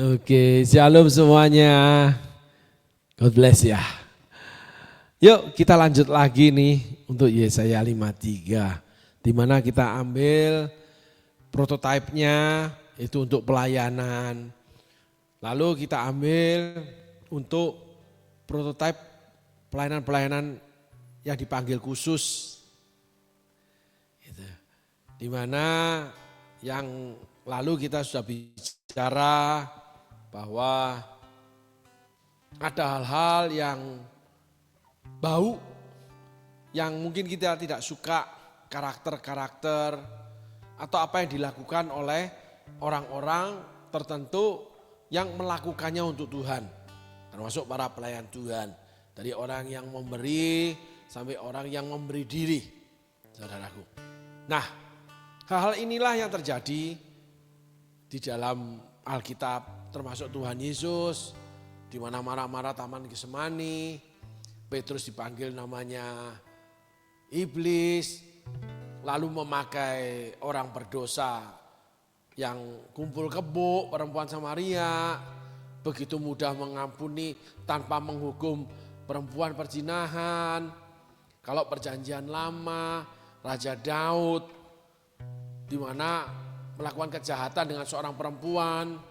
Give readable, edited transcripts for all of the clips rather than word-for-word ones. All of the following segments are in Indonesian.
Oke, shalom semuanya. God bless ya. Yuk kita lanjut lagi nih untuk Yesaya 53. Di mana kita ambil prototipenya itu untuk pelayanan. Lalu kita ambil untuk prototipe pelayanan-pelayanan yang dipanggil khusus. Gitu. Di mana yang lalu kita sudah bicara bahwa ada hal-hal yang bau, yang mungkin kita tidak suka, karakter-karakter, atau apa yang dilakukan oleh orang-orang tertentu yang melakukannya untuk Tuhan. Termasuk para pelayan Tuhan. Dari orang yang memberi sampai orang yang memberi diri, saudaraku. Nah, hal-hal inilah yang terjadi di dalam Alkitab, termasuk Tuhan Yesus, di mana marah-marah Taman Getsemani, Petrus dipanggil namanya iblis, lalu memakai orang berdosa yang kumpul kebo, perempuan Samaria, begitu mudah mengampuni tanpa menghukum perempuan perzinahan. Kalau perjanjian lama, Raja Daud, di mana melakukan kejahatan dengan seorang perempuan,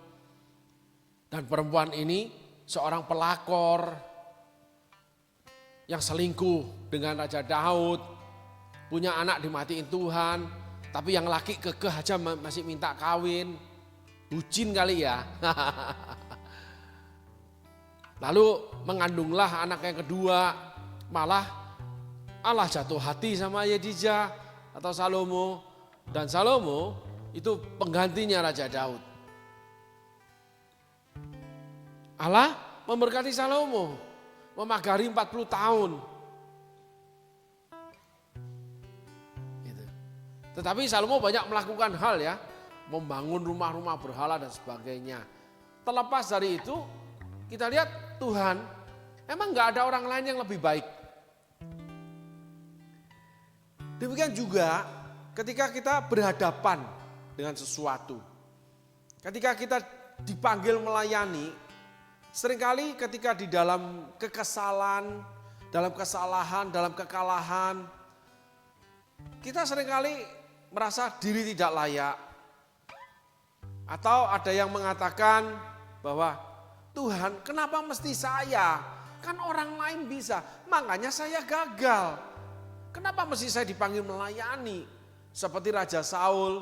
dan perempuan ini seorang pelakor yang selingkuh dengan Raja Daud, punya anak dimatiin Tuhan, tapi yang laki kekeh aja masih minta kawin, bucin kali ya. Lalu mengandunglah anak yang kedua, malah Allah jatuh hati sama Yedija atau Salomo, dan Salomo itu penggantinya Raja Daud. Allah memberkati Salomo, memagari 40 tahun. Gitu. Tetapi Salomo banyak melakukan hal ya, membangun rumah-rumah berhala dan sebagainya. Terlepas dari itu, kita lihat Tuhan, emang gak ada orang lain yang lebih baik. Demikian juga ketika kita berhadapan dengan sesuatu. Ketika kita dipanggil melayani, seringkali ketika di dalam kekesalan, dalam kesalahan, dalam kekalahan, kita seringkali merasa diri tidak layak. Atau ada yang mengatakan bahwa Tuhan, kenapa mesti saya? Kan orang lain bisa, makanya saya gagal. Kenapa mesti saya dipanggil melayani? Seperti Raja Saul,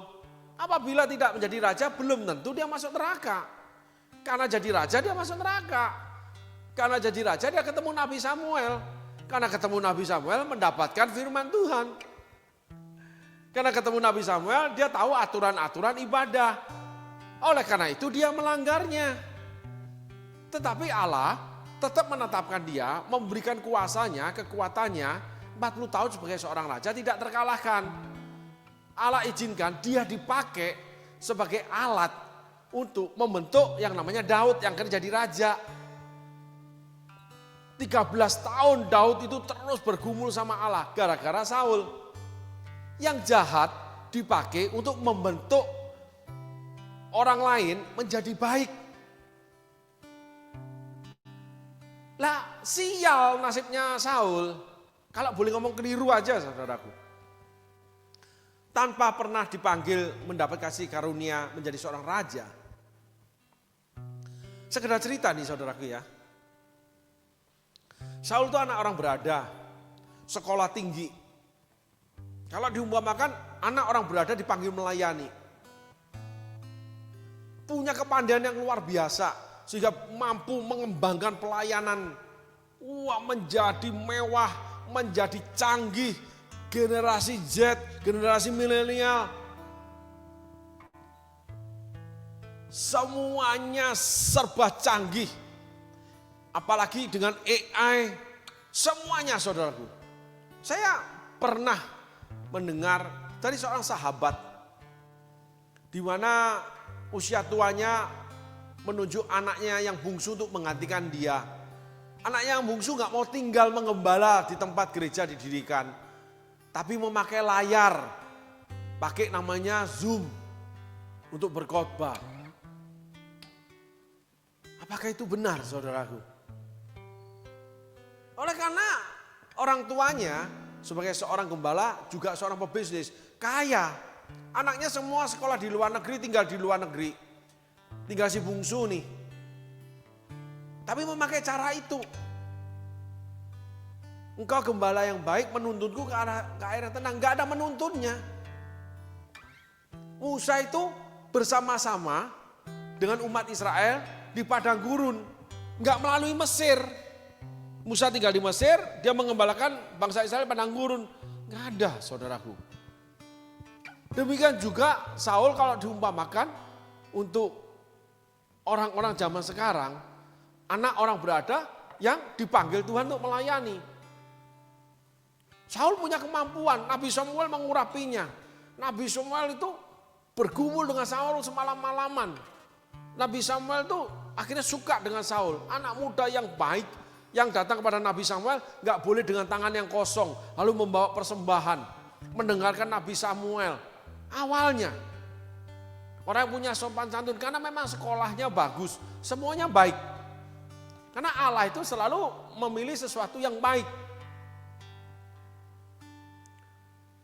apabila tidak menjadi raja belum tentu dia masuk neraka. Karena jadi raja dia masuk neraka. Karena jadi raja dia ketemu Nabi Samuel. Karena ketemu Nabi Samuel mendapatkan firman Tuhan. Karena ketemu Nabi Samuel dia tahu aturan-aturan ibadah. Oleh karena itu dia melanggarnya. Tetapi Allah tetap menetapkan dia, memberikan kuasanya, kekuatannya, 40 tahun sebagai seorang raja tidak terkalahkan. Allah izinkan dia dipakai sebagai alat untuk membentuk yang namanya Daud yang akan jadi raja. 13 tahun Daud itu terus bergumul sama Allah gara-gara Saul. Yang jahat dipakai untuk membentuk orang lain menjadi baik. Lah sial nasibnya Saul. Kalau boleh ngomong keliru aja saudaraku. Tanpa pernah dipanggil mendapat kasih karunia menjadi seorang raja. Sekedar cerita nih saudaraku ya. Saul itu anak orang berada, sekolah tinggi. Kalau diumpamakan anak orang berada dipanggil melayani. Punya kepandaian yang luar biasa sehingga mampu mengembangkan pelayanan. Wah, menjadi mewah, menjadi canggih. Generasi Z, generasi milenial, semuanya serba canggih. Apalagi dengan AI, semuanya saudaraku. Saya pernah mendengar dari seorang sahabat, di mana usia tuanya menunjuk anaknya yang bungsu untuk menggantikan dia. Anaknya yang bungsu gak mau tinggal mengembala di tempat gereja didirikan. Tapi memakai layar, pakai namanya Zoom untuk berkhotbah. Apakah itu benar, saudaraku? Oleh karena orang tuanya sebagai seorang gembala, juga seorang pebisnis, kaya. Anaknya semua sekolah di luar negeri, tinggal di luar negeri. Tinggal si bungsu nih. Tapi memakai cara itu. Engkau gembala yang baik menuntutku ke air yang tenang. Gak ada menuntunnya. Musa itu bersama-sama dengan umat Israel di padang gurun. Gak melalui Mesir. Musa tinggal di Mesir, dia mengembalakan bangsa Israel di padang gurun. Gak ada, saudaraku. Demikian juga Saul kalau diumpamakan untuk orang-orang zaman sekarang, anak orang berada yang dipanggil Tuhan untuk melayani. Saul punya kemampuan, Nabi Samuel mengurapinya. Nabi Samuel itu bergumul dengan Saul semalam-malaman. Nabi Samuel itu akhirnya suka dengan Saul, anak muda yang baik, yang datang kepada Nabi Samuel gak boleh dengan tangan yang kosong, lalu membawa persembahan, mendengarkan Nabi Samuel. Awalnya orang yang punya sopan santun, karena memang sekolahnya bagus, semuanya baik. Karena Allah itu selalu memilih sesuatu yang baik.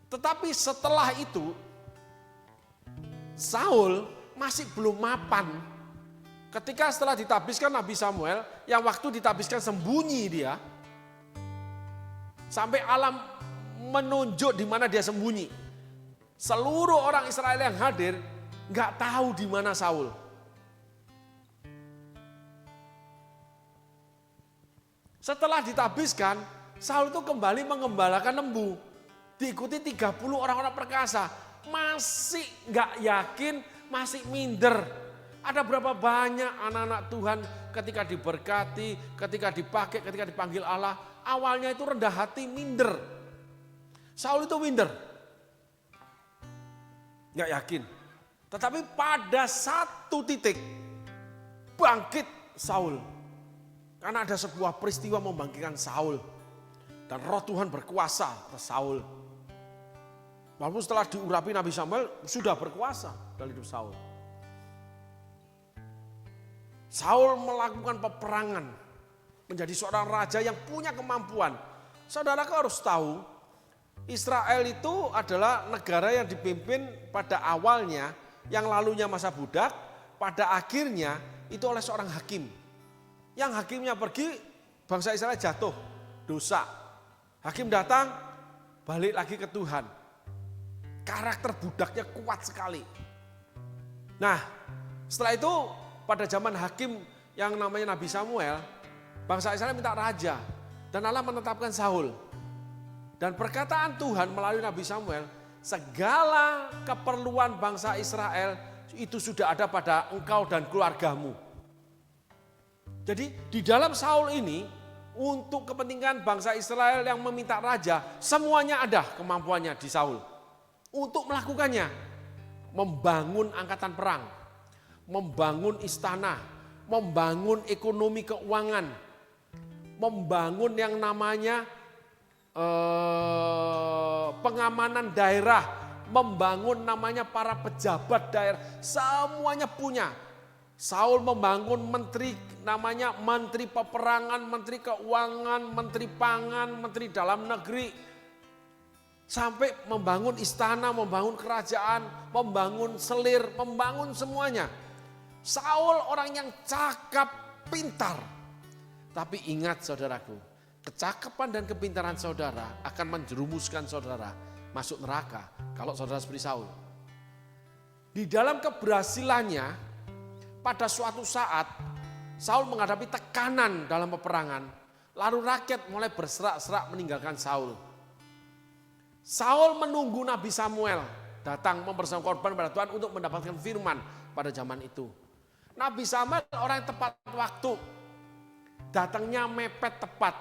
Tetapi setelah itu Saul masih belum mapan. Ketika setelah ditabiskan Nabi Samuel, yang waktu ditabiskan sembunyi dia, sampai alam menunjuk di mana dia sembunyi. Seluruh orang Israel yang hadir nggak tahu di mana Saul. Setelah ditabiskan, Saul itu kembali mengembalakan lembu. Diikuti 30 orang-orang perkasa. Masih nggak yakin, masih minder. Ada berapa banyak anak-anak Tuhan ketika diberkati, ketika dipakai, ketika dipanggil Allah. Awalnya itu rendah hati, minder. Saul itu minder. Nggak yakin. Tetapi pada satu titik bangkit Saul. Karena ada sebuah peristiwa membangkitkan Saul. Dan roh Tuhan berkuasa atas Saul. Walaupun setelah diurapi Nabi Samuel sudah berkuasa dalam hidup Saul. Saul melakukan peperangan. Menjadi seorang raja yang punya kemampuan. Saudara harus tahu, Israel itu adalah negara yang dipimpin pada awalnya, yang lalunya masa budak, pada akhirnya itu oleh seorang hakim. Yang hakimnya pergi, bangsa Israel jatuh, dosa. Hakim datang, balik lagi ke Tuhan. Karakter budaknya kuat sekali. Nah, setelah itu pada zaman hakim yang namanya Nabi Samuel, bangsa Israel minta raja. Dan Allah menetapkan Saul. Dan perkataan Tuhan melalui Nabi Samuel, segala keperluan bangsa Israel itu sudah ada pada engkau dan keluargamu. Jadi di dalam Saul ini, untuk kepentingan bangsa Israel yang meminta raja, semuanya ada kemampuannya di Saul. Untuk melakukannya, membangun angkatan perang, membangun istana, membangun ekonomi keuangan, membangun yang namanya pengamanan daerah, membangun namanya para pejabat daerah, semuanya punya. Saul membangun menteri namanya menteri peperangan, menteri keuangan, menteri pangan, menteri dalam negeri. Sampai membangun istana, membangun kerajaan, membangun selir, membangun semuanya. Saul orang yang cakap, pintar. Tapi ingat saudaraku, kecakapan dan kepintaran saudara akan menjerumuskan saudara masuk neraka kalau saudara seperti Saul. Di dalam keberhasilannya, pada suatu saat Saul menghadapi tekanan dalam peperangan. Lalu rakyat mulai berserak-serak meninggalkan Saul. Saul menunggu Nabi Samuel datang mempersembahkan korban pada Tuhan untuk mendapatkan firman pada zaman itu. Nabi Samuel orang yang tepat waktu. Datangnya mepet tepat.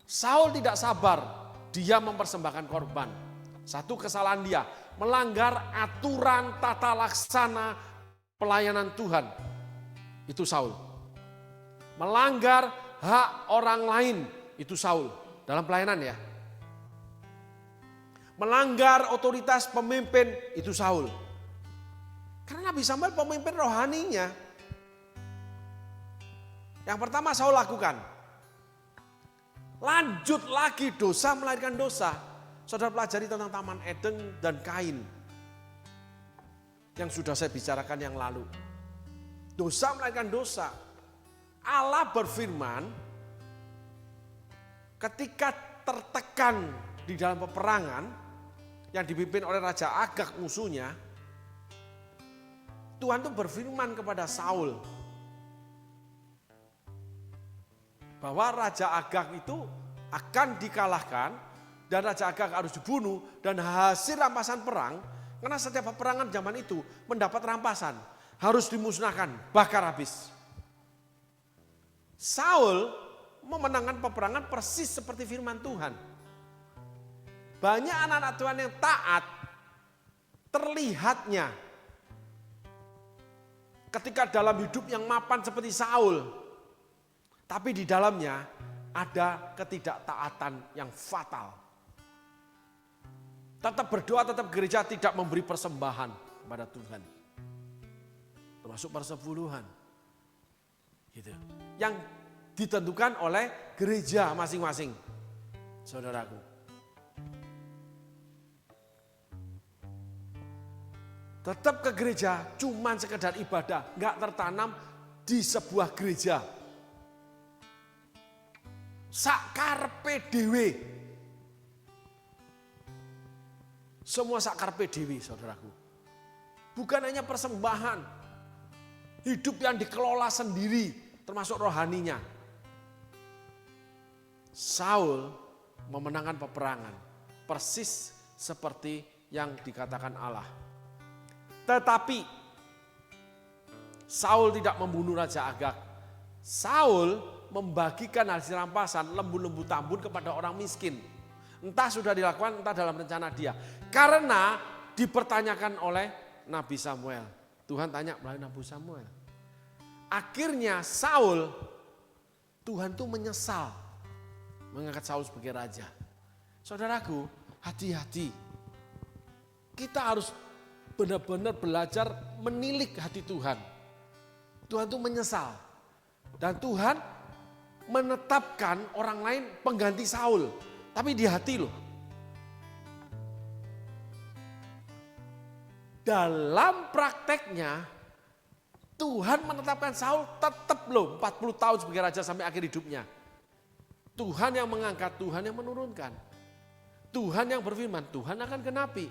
Saul tidak sabar, dia mempersembahkan korban. Satu kesalahan dia, melanggar aturan tata laksana pelayanan Tuhan. Itu Saul. Melanggar hak orang lain, itu Saul. Dalam pelayanan ya. Melanggar otoritas pemimpin, itu Saul. Karena Nabi Samuel pemimpin rohaninya. Yang pertama Saul lakukan. Lanjut lagi dosa melahirkan dosa. Saudara pelajari tentang Taman Eden dan Kain. Yang sudah saya bicarakan yang lalu. Dosa melahirkan dosa. Allah berfirman, ketika tertekan di dalam peperangan yang dipimpin oleh Raja Agag musuhnya, Tuhan itu berfirman kepada Saul bahwa Raja Agag itu akan dikalahkan dan Raja Agag harus dibunuh, dan hasil rampasan perang, karena setiap peperangan zaman itu mendapat rampasan, harus dimusnahkan, bakar habis. Saul memenangkan peperangan persis seperti firman Tuhan. Banyak anak-anak Tuhan yang taat terlihatnya ketika dalam hidup yang mapan seperti Saul. Tapi di dalamnya ada ketidaktaatan yang fatal. Tetap berdoa, tetap gereja, tidak memberi persembahan kepada Tuhan. Termasuk persepuluhan. Gitu. Yang ditentukan oleh gereja masing-masing. Saudaraku. Tetap ke gereja, cuman sekedar ibadah, nggak tertanam di sebuah gereja. Sakarpe dewe. Semua sakarpe dewe, saudaraku. Bukan hanya persembahan. Hidup yang dikelola sendiri, termasuk rohaninya. Saul memenangkan peperangan. Persis seperti yang dikatakan Allah. Tetapi Saul tidak membunuh Raja Agag. Saul membagikan hasil rampasan lembu-lembu tambun kepada orang miskin. Entah sudah dilakukan, entah dalam rencana dia. Karena dipertanyakan oleh Nabi Samuel. Tuhan tanya melalui Nabi Samuel. Akhirnya Saul, Tuhan tuh menyesal mengangkat Saul sebagai raja. Saudaraku, hati-hati. Kita harus benar-benar belajar menilik hati Tuhan. Tuhan tuh menyesal. Dan Tuhan menetapkan orang lain pengganti Saul. Tapi di hati loh. Dalam prakteknya Tuhan menetapkan Saul tetap loh 40 tahun sebagai raja sampai akhir hidupnya. Tuhan yang mengangkat, Tuhan yang menurunkan. Tuhan yang berfirman, Tuhan akan genapi.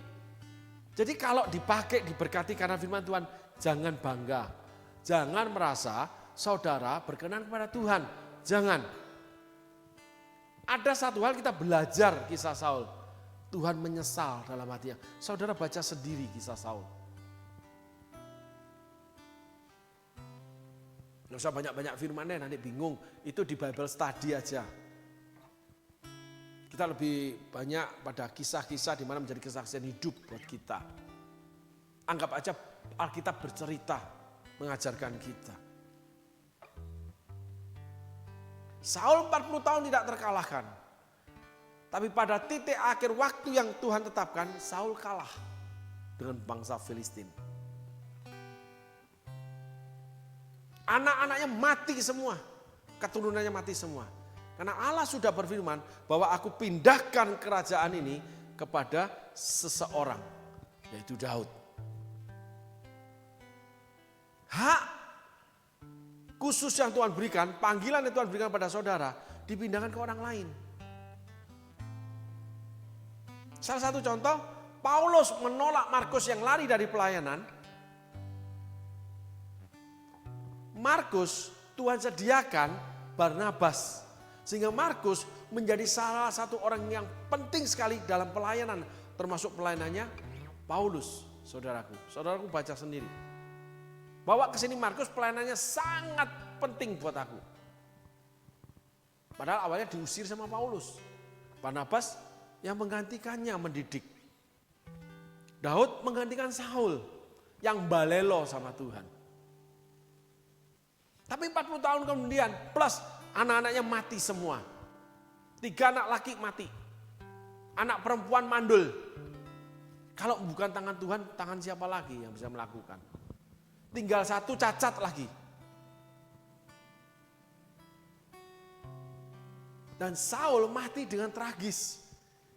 Jadi kalau dipakai, diberkati karena firman Tuhan, jangan bangga. Jangan merasa saudara berkenan kepada Tuhan. Jangan. Ada satu hal kita belajar kisah Saul. Tuhan menyesal dalam hatinya. Saudara baca sendiri kisah Saul. Nggak usah banyak-banyak firmannya, nanti bingung. Itu di Bible Study aja. Kita lebih banyak pada kisah-kisah di mana menjadi kesaksian hidup buat kita. Anggap aja Alkitab bercerita, mengajarkan kita. Saul 40 tahun tidak terkalahkan. Tapi pada titik akhir waktu yang Tuhan tetapkan, Saul kalah dengan bangsa Filistin. Anak-anaknya mati semua, keturunannya mati semua. Karena Allah sudah berfirman bahwa aku pindahkan kerajaan ini kepada seseorang, yaitu Daud. Hak khusus yang Tuhan berikan, panggilan yang Tuhan berikan pada saudara, dipindahkan ke orang lain. Salah satu contoh, Paulus menolak Markus yang lari dari pelayanan. Markus Tuhan sediakan Barnabas. Sehingga Markus menjadi salah satu orang yang penting sekali dalam pelayanan. Termasuk pelayanannya Paulus, saudaraku. Saudaraku baca sendiri. Bawa ke sini Markus, pelayanannya sangat penting buat aku. Padahal awalnya diusir sama Paulus. Barnabas yang menggantikannya mendidik. Daud menggantikan Saul yang balelo sama Tuhan. Tapi 40 tahun kemudian plus anak-anaknya mati semua. 3 anak laki mati. Anak perempuan mandul. Kalau bukan tangan Tuhan, tangan siapa lagi yang bisa melakukan? Tinggal 1 cacat lagi. Dan Saul mati dengan tragis.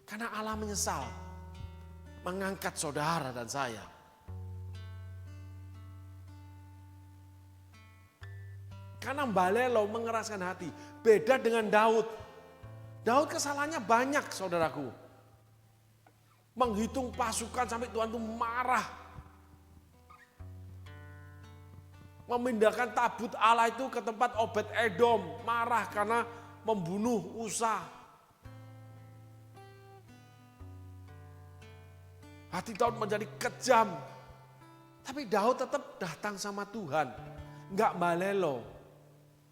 Karena Allah menyesal mengangkat saudara dan saya. Karena Mbalelo mengeraskan hati. Beda dengan Daud. Daud kesalahannya banyak, saudaraku. Menghitung pasukan sampai Tuhan itu marah. Memindahkan tabut Allah itu ke tempat Obed Edom. Marah karena membunuh Usa. Hati Daud menjadi kejam. Tapi Daud tetap datang sama Tuhan. Enggak Mbalelo.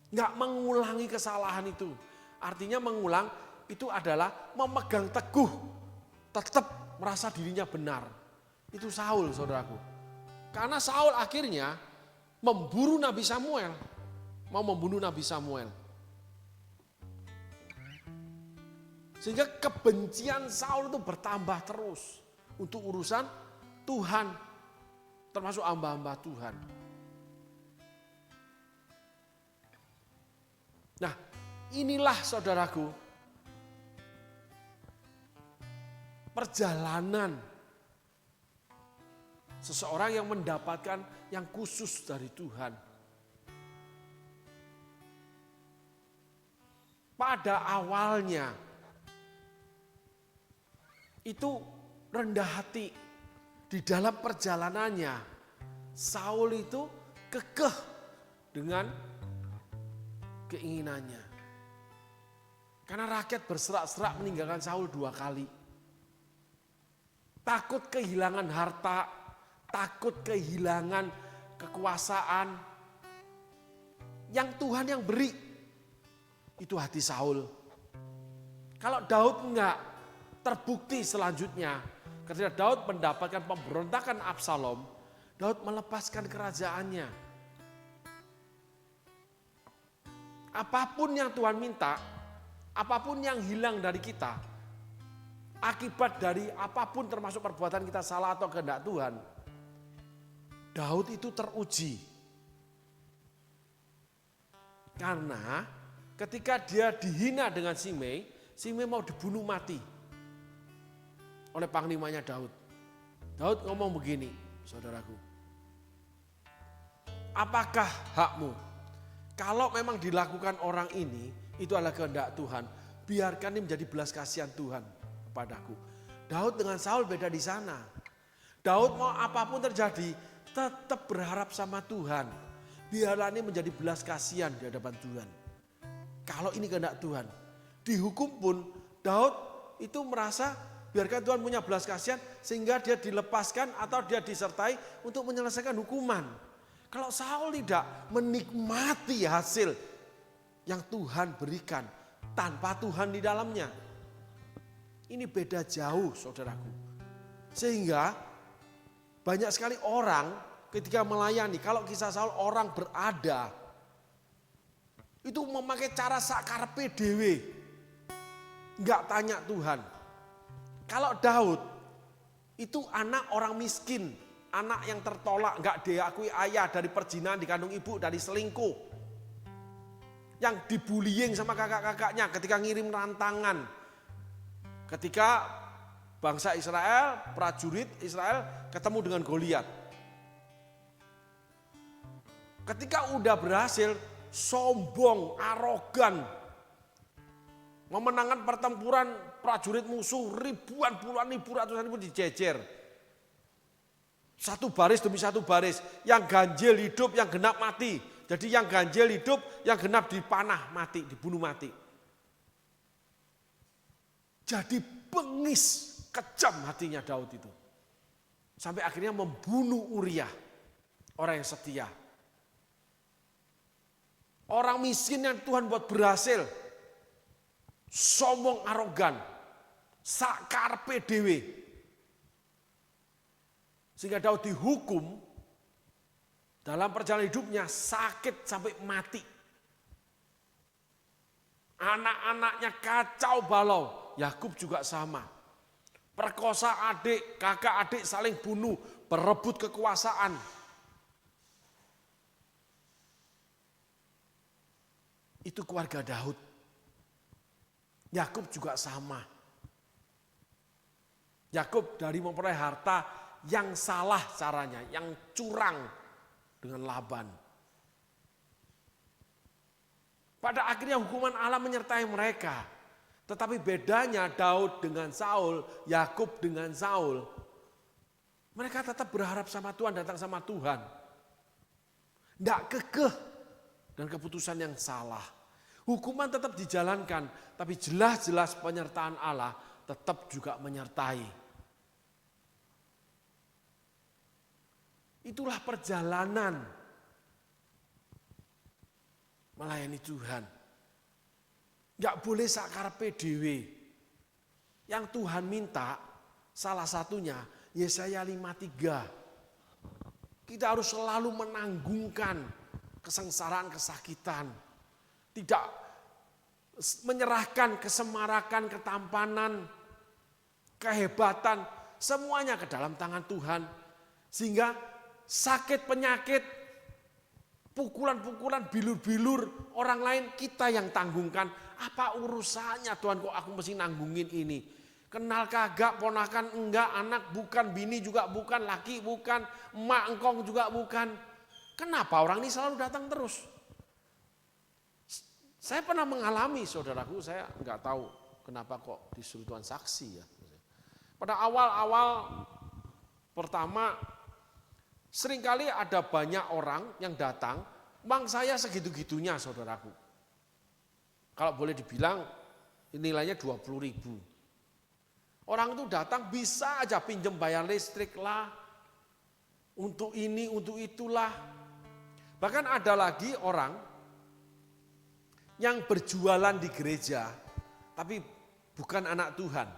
Enggak mengulangi kesalahan itu. Artinya mengulang itu adalah memegang teguh. Tetap merasa dirinya benar. Itu Saul, saudaraku. Karena Saul akhirnya memburu Nabi Samuel. Mau membunuh Nabi Samuel. Sehingga kebencian Saul itu bertambah terus. Untuk urusan Tuhan. Termasuk hamba-hamba Tuhan. Nah, inilah saudaraku, perjalanan seseorang yang mendapatkan yang khusus dari Tuhan. Pada awalnya itu rendah hati. Di dalam perjalanannya Saul itu kekeh dengan keinginannya. Karena rakyat berserak-serak meninggalkan Saul 2 kali. Takut kehilangan harta, takut kehilangan kekuasaan. Yang Tuhan yang beri, itu hati Saul. Kalau Daud enggak, terbukti selanjutnya. Ketika Daud mendapatkan pemberontakan Absalom, Daud melepaskan kerajaannya. Apapun yang Tuhan minta, apapun yang hilang dari kita, akibat dari apapun termasuk perbuatan kita salah atau kehendak Tuhan, Daud itu teruji. Karena ketika dia dihina dengan Simei mau dibunuh mati oleh panglimanya Daud. Daud ngomong begini, saudaraku. Apakah hakmu? Kalau memang dilakukan orang ini, itu adalah kehendak Tuhan. Biarkan ini menjadi belas kasihan Tuhan kepadaku. Daud dengan Saul beda di sana. Daud mau apapun terjadi, tetap berharap sama Tuhan. Biarlah ini menjadi belas kasihan di hadapan Tuhan. Kalau ini kehendak Tuhan. Dihukum pun Daud itu merasa biarkan Tuhan punya belas kasihan sehingga dia dilepaskan atau dia disertai untuk menyelesaikan hukuman. Kalau Saul tidak menikmati hasil yang Tuhan berikan tanpa Tuhan di dalamnya. Ini beda jauh, saudaraku. Sehingga banyak sekali orang ketika melayani, kalau kisah Saul orang berada, itu memakai cara sakarpe dewe. Enggak tanya Tuhan. Kalau Daud itu anak orang miskin, anak yang tertolak, enggak diakui ayah, dari perzinahan, dikandung ibu, dari selingkuh. Yang dibullying sama kakak-kakaknya ketika ngirim rantangan. Ketika bangsa Israel, prajurit Israel ketemu dengan Goliat. Ketika udah berhasil, sombong, arogan, memenangkan pertempuran prajurit musuh ribuan, puluhan ribu, ratusan ribu dijejer. Satu baris demi satu baris, yang ganjil hidup, yang genap mati. Jadi yang ganjil hidup, yang genap dipanah mati, dibunuh mati. Jadi bengis, kejam hatinya Daud itu. Sampai akhirnya membunuh Uria, orang yang setia. Orang miskin yang Tuhan buat berhasil, sombong arogan, sakarpe dewe. Sehingga Daud dihukum dalam perjalanan hidupnya sakit sampai mati. Anak-anaknya kacau balau, Yakub juga sama. Perkosa adik, kakak adik saling bunuh, berebut kekuasaan. Itu keluarga Daud. Yakub juga sama. Yakub dari memperoleh harta yang salah caranya, yang curang dengan Laban. Pada akhirnya hukuman Allah menyertai mereka. Tetapi bedanya Daud dengan Saul, Yakub dengan Saul. Mereka tetap berharap sama Tuhan, datang sama Tuhan. Tidak kekeh dan keputusan yang salah. Hukuman tetap dijalankan, tapi jelas-jelas penyertaan Allah tetap juga menyertai. Itulah perjalanan melayani Tuhan. Enggak boleh sakarpe dhewe. Yang Tuhan minta salah satunya Yesaya 53. Kita harus selalu menanggungkan kesengsaraan, kesakitan. Tidak menyerahkan kesemarakan, ketampanan, kehebatan, semuanya ke dalam tangan Tuhan. Sehingga sakit, penyakit, pukulan-pukulan, bilur-bilur orang lain kita yang tanggungkan. Apa urusannya Tuhan, kok aku mesti nanggungin ini? Kenal kagak, ponakan enggak, anak bukan, bini juga bukan, laki bukan, emak engkong juga bukan. Kenapa orang ini selalu datang terus? Saya pernah mengalami, saudaraku, saya enggak tahu kenapa kok disuruh Tuhan saksi ya. Pada awal-awal pertama, seringkali ada banyak orang yang datang, uang saya segitu-gitunya saudaraku. Kalau boleh dibilang nilainya 20.000. Orang itu datang bisa aja pinjem bayar listrik lah, untuk ini, untuk itulah. Bahkan ada lagi orang yang berjualan di gereja, tapi bukan anak Tuhan.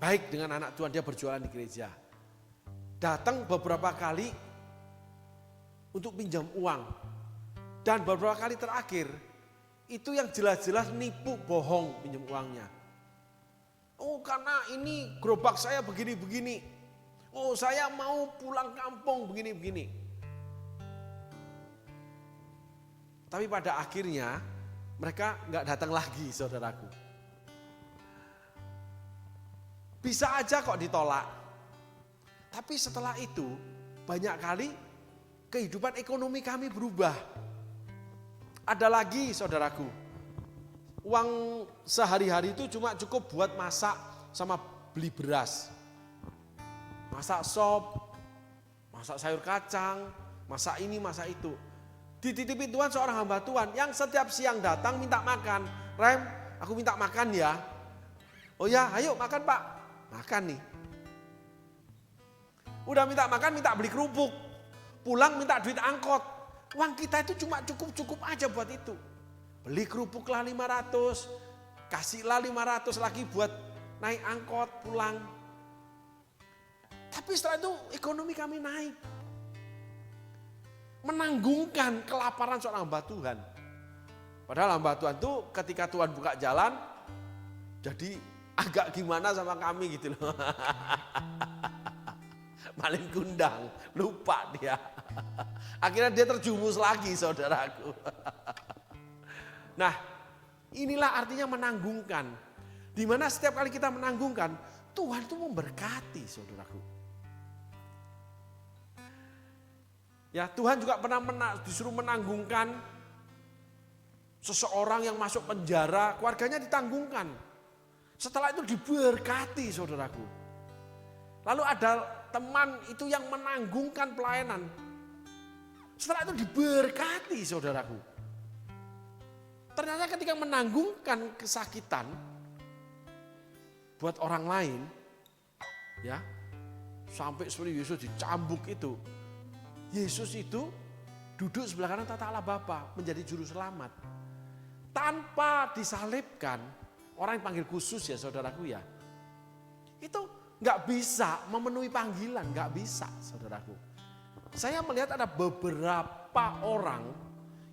Baik dengan anak Tuhan, dia berjualan di gereja. Datang beberapa kali untuk pinjam uang. Dan beberapa kali terakhir, itu yang jelas-jelas nipu, bohong pinjam uangnya. Oh karena ini gerobak saya begini-begini. Oh saya mau pulang kampung begini-begini. Tapi pada akhirnya mereka nggak datang lagi saudaraku. Bisa aja kok ditolak. Tapi setelah itu banyak kali kehidupan ekonomi kami berubah. Ada lagi saudaraku, uang sehari-hari itu cuma cukup buat masak sama beli beras. Masak sop, masak sayur kacang, masak ini, masak itu. Dititipin Tuhan seorang hamba Tuhan yang setiap siang datang minta makan. Rem, aku minta makan ya. Oh ya, ayo makan Pak. Makan nih. Udah minta makan, minta beli kerupuk. Pulang minta duit angkot. Uang kita itu cuma cukup-cukup aja buat itu. Beli kerupuk lah 500. Kasihlah 500 lagi buat naik angkot pulang. Tapi setelah itu ekonomi kami naik. Menanggungkan kelaparan seorang hamba Tuhan. Padahal hamba Tuhan itu ketika Tuhan buka jalan, jadi agak gimana sama kami gitu loh. Maling kundang, lupa dia. Akhirnya dia terjumus lagi saudaraku. Nah inilah artinya menanggungkan. Dimana setiap kali kita menanggungkan, Tuhan itu memberkati saudaraku. Ya, Tuhan juga pernah disuruh menanggungkan seseorang yang masuk penjara, keluarganya ditanggungkan. Setelah itu diberkati saudaraku. Lalu ada teman itu yang menanggungkan pelayanan. Setelah itu diberkati saudaraku. Ternyata ketika menanggungkan kesakitan buat orang lain, ya sampai seperti Yesus dicambuk itu. Yesus itu duduk sebelah kanan tata Allah Bapa menjadi juru selamat. Tanpa disalibkan, orang yang panggil khusus ya saudaraku ya. Itu gak bisa memenuhi panggilan, gak bisa saudaraku. Saya melihat ada beberapa orang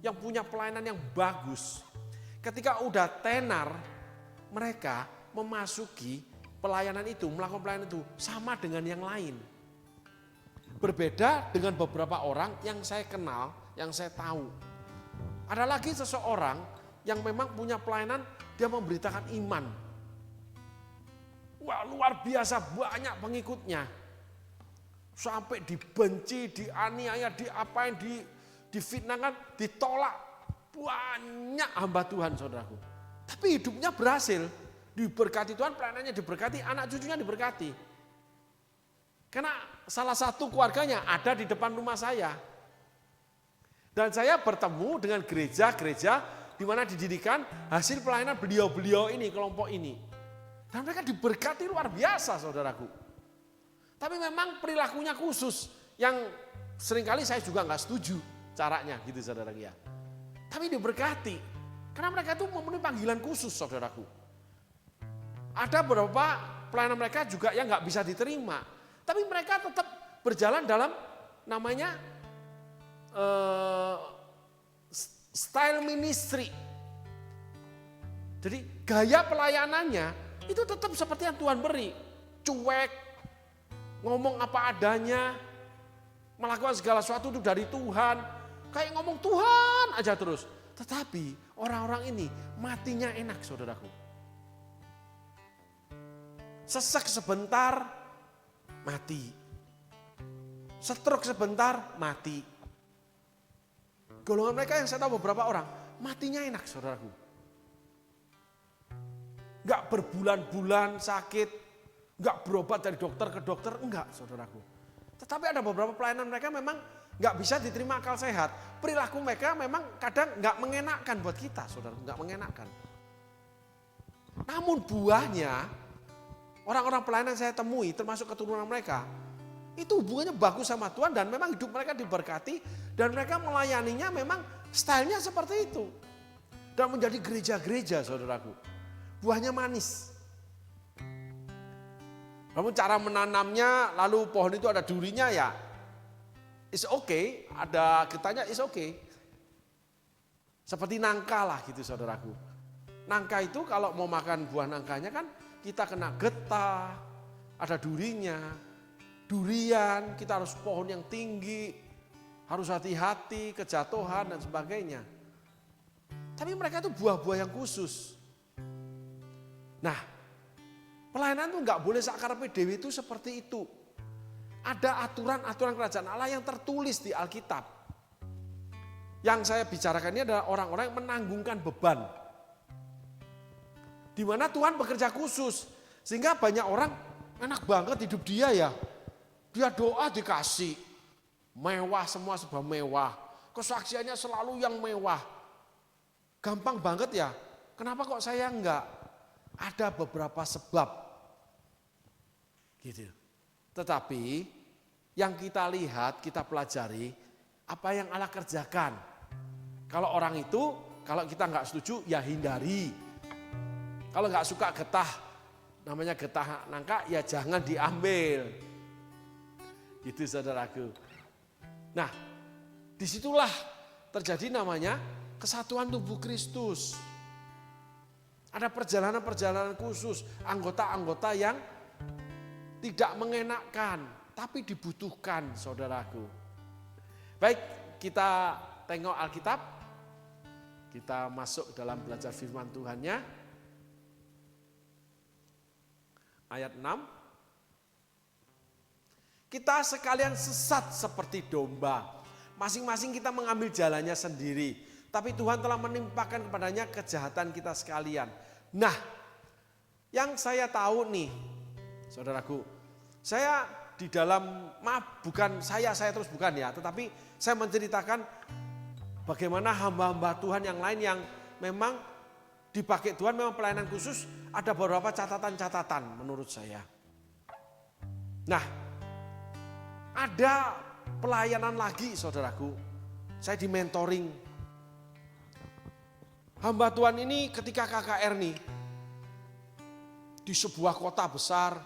yang punya pelayanan yang bagus. Ketika udah tenar, mereka memasuki pelayanan itu, melakukan pelayanan itu sama dengan yang lain. Berbeda dengan beberapa orang yang saya kenal, yang saya tahu. Ada lagi seseorang yang memang punya pelayanan, dia memberitakan iman. Wah, luar biasa banyak pengikutnya. Sampai dibenci, dianiaya, diapain, difitnahkan, ditolak. Banyak hamba Tuhan, saudaraku. Tapi hidupnya berhasil. Diberkati Tuhan, pelayanannya diberkati, anak cucunya diberkati. Karena salah satu keluarganya ada di depan rumah saya. Dan saya bertemu dengan gereja-gereja di mana didirikan hasil pelayanan beliau-beliau ini, kelompok ini. Dan mereka diberkati luar biasa, saudaraku. Tapi memang perilakunya khusus yang seringkali saya juga nggak setuju caranya gitu, saudara ya. Tapi diberkati karena mereka itu memenuhi panggilan khusus, saudaraku. Ada beberapa pelayanan mereka juga yang nggak bisa diterima, tapi mereka tetap berjalan dalam namanya style ministry. Jadi gaya pelayanannya itu tetap seperti yang Tuhan beri, cuek, ngomong apa adanya, melakukan segala sesuatu itu dari Tuhan. Kayak ngomong Tuhan aja terus. Tetapi orang-orang ini matinya enak, saudaraku. Sesek sebentar, mati. Stroke sebentar, mati. Golongan mereka yang saya tahu beberapa orang, matinya enak, saudaraku. Gak berbulan-bulan sakit, enggak berobat dari dokter ke dokter, enggak, saudaraku. Tetapi ada beberapa pelayanan mereka memang enggak bisa diterima akal sehat. Perilaku mereka memang kadang enggak mengenakkan buat kita, saudara, enggak mengenakkan. Namun buahnya, orang-orang pelayanan saya temui, termasuk keturunan mereka, itu hubungannya bagus sama Tuhan dan memang hidup mereka diberkati dan mereka melayaninya memang stylenya seperti itu. Dan menjadi gereja-gereja, saudaraku. Buahnya manis. Namun cara menanamnya, lalu pohon itu ada durinya ya, it's okay, ada getahnya it's okay. Seperti nangka lah gitu, saudaraku. Nangka itu kalau mau makan buah nangkanya kan kita kena getah, ada durinya. Durian kita harus pohon yang tinggi, harus hati-hati, kejatuhan dan sebagainya. Tapi mereka itu buah-buah yang khusus. Nah, pelayanan itu enggak boleh sakarepe dewe itu seperti itu. Ada aturan-aturan kerajaan Allah yang tertulis di Alkitab. Yang saya bicarakan ini adalah orang-orang yang menanggungkan beban. Di mana Tuhan bekerja khusus. Sehingga banyak orang enak banget hidup dia ya. Dia doa dikasih. Mewah, semua serba mewah. Kesaksiannya selalu yang mewah. Gampang banget ya. Kenapa kok saya enggak? Ada beberapa sebab. Gitu. Tetapi yang kita lihat, kita pelajari apa yang Allah kerjakan. Kalau orang itu, kalau kita nggak setuju ya hindari. Kalau nggak suka getah, namanya getah nangka ya jangan diambil. Gitu, saudaraku. Nah, disitulah terjadi namanya kesatuan tubuh Kristus. Ada perjalanan-perjalanan khusus, anggota-anggota yang tidak mengenakkan, tapi dibutuhkan, saudaraku. Baik, kita tengok Alkitab. Kita masuk dalam belajar firman Tuhannya. Ayat 6. Kita sekalian sesat seperti domba. Masing-masing kita mengambil jalannya sendiri. Tapi Tuhan telah menimpakan kepadanya kejahatan kita sekalian. Nah, yang saya tahu nih, saudaraku, saya di dalam, maaf bukan saya terus bukan ya, tetapi saya menceritakan bagaimana hamba-hamba Tuhan yang lain yang memang dipakai Tuhan, memang pelayanan khusus, ada beberapa catatan-catatan menurut saya. Nah, ada pelayanan lagi, saudaraku, saya di mentoring. Hamba Tuhan ini ketika KKR nih, di sebuah kota besar,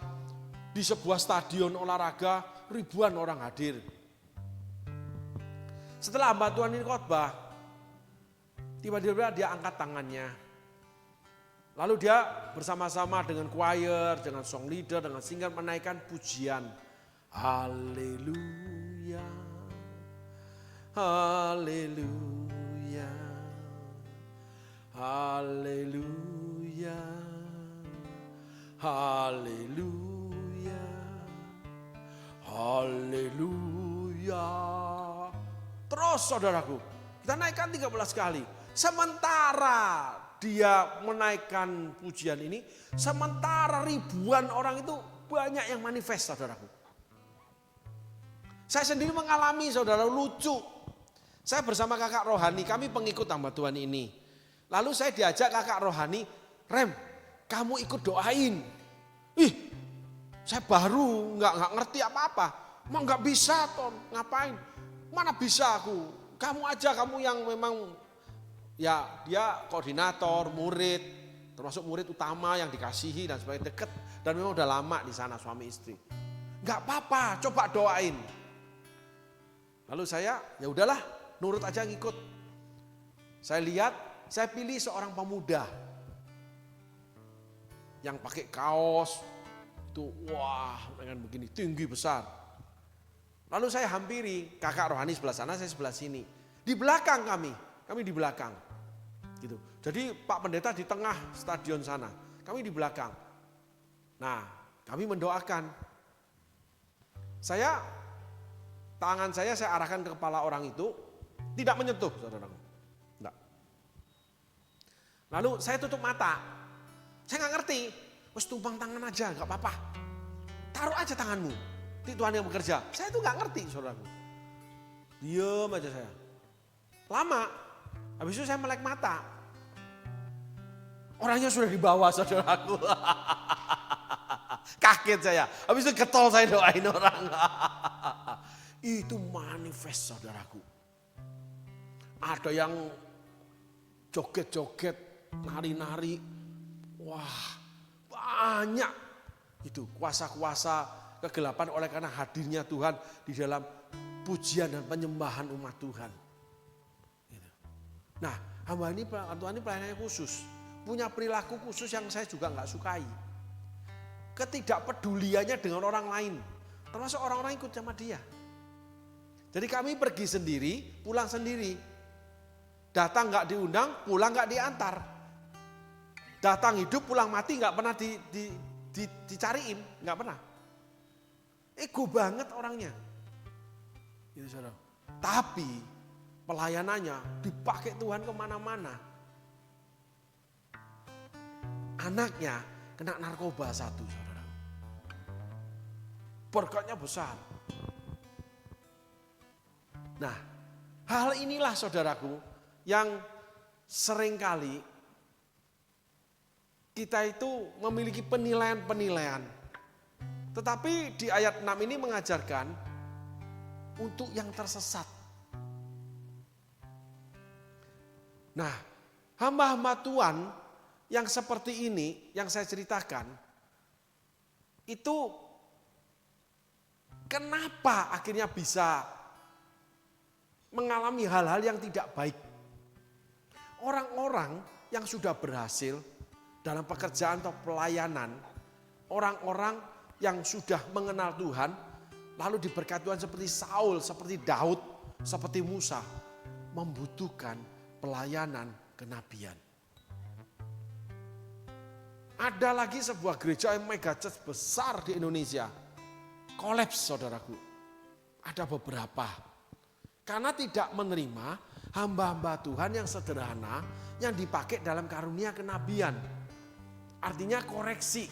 di sebuah stadion olahraga, ribuan orang hadir. Setelah hamba Tuhan ini khotbah, tiba-tiba dia angkat tangannya. Lalu dia bersama-sama dengan choir, dengan song leader, dengan singer menaikkan pujian. Haleluya, haleluya. Haleluya, haleluya, haleluya. Terus saudaraku, kita naikkan 13 kali. Sementara dia menaikkan pujian ini, sementara ribuan orang itu banyak yang manifest, saudaraku. Saya sendiri mengalami, saudara, lucu. Saya bersama kakak rohani, kami pengikut hamba Tuhan ini. Lalu saya diajak kakak rohani, Rem, kamu ikut doain. Ih, saya baru nggak ngerti apa-apa. Mau nggak bisa, Ton, ngapain? Mana bisa aku? Kamu aja, kamu yang memang, ya dia koordinator, murid, termasuk murid utama yang dikasihi dan sebagainya, deket. Dan memang udah lama di sana suami istri. Nggak apa-apa, coba doain. Lalu saya, ya udahlah, nurut aja ngikut. Saya lihat, saya pilih seorang pemuda yang pakai kaos itu, wah, dengan begini tinggi besar. Lalu saya hampiri, kakak rohani sebelah sana, saya sebelah sini. Di belakang kami di belakang. Gitu. Jadi Pak Pendeta di tengah stadion sana, kami di belakang. Nah, kami mendoakan. Tangan saya arahkan ke kepala orang itu, tidak menyentuh, saudaraku. Enggak. Lalu saya tutup mata. Saya nggak ngerti. Wes tumpang tangan aja, nggak apa-apa. Taruh aja tanganmu. Tuhan yang bekerja. Saya itu nggak ngerti, saudaraku. Diam aja saya. Lama. Habis itu saya melek mata. Orangnya sudah di bawah, saudaraku. Kaget saya. Habis itu getol saya doain orang. Itu manifest, saudaraku. Ada yang joget-joget, nari-nari. Wah, banyak. Itu kuasa-kuasa kegelapan oleh karena hadirnya Tuhan di dalam pujian dan penyembahan umat Tuhan. Nah, hamba ini, Tuhan ini pelayanannya khusus. Punya perilaku khusus yang saya juga nggak sukai. Ketidakpeduliannya dengan orang lain. Termasuk orang-orang ikut sama dia. Jadi kami pergi sendiri, pulang sendiri. Datang nggak diundang, pulang nggak diantar. Datang hidup, pulang mati nggak pernah dicariin, nggak pernah. Ego banget orangnya. Gitu, saudara. Tapi pelayanannya dipakai Tuhan kemana-mana. Anaknya kena narkoba satu, saudara. Berkatnya besar. Nah, hal inilah saudaraku yang seringkali kita itu memiliki penilaian-penilaian. Tetapi di ayat 6 ini mengajarkan untuk yang tersesat. Nah, hamba-hamba Tuhan yang seperti ini, yang saya ceritakan, itu kenapa akhirnya bisa mengalami hal-hal yang tidak baik. Orang-orang yang sudah berhasil dalam pekerjaan atau pelayanan, orang-orang yang sudah mengenal Tuhan, lalu diberkati Tuhan seperti Saul, seperti Daud, seperti Musa, membutuhkan pelayanan kenabian. Ada lagi sebuah gereja yang mega church besar di Indonesia, kolaps, saudaraku. Ada beberapa. Karena tidak menerima hamba-hamba Tuhan yang sederhana yang dipakai dalam karunia kenabian. Artinya koreksi.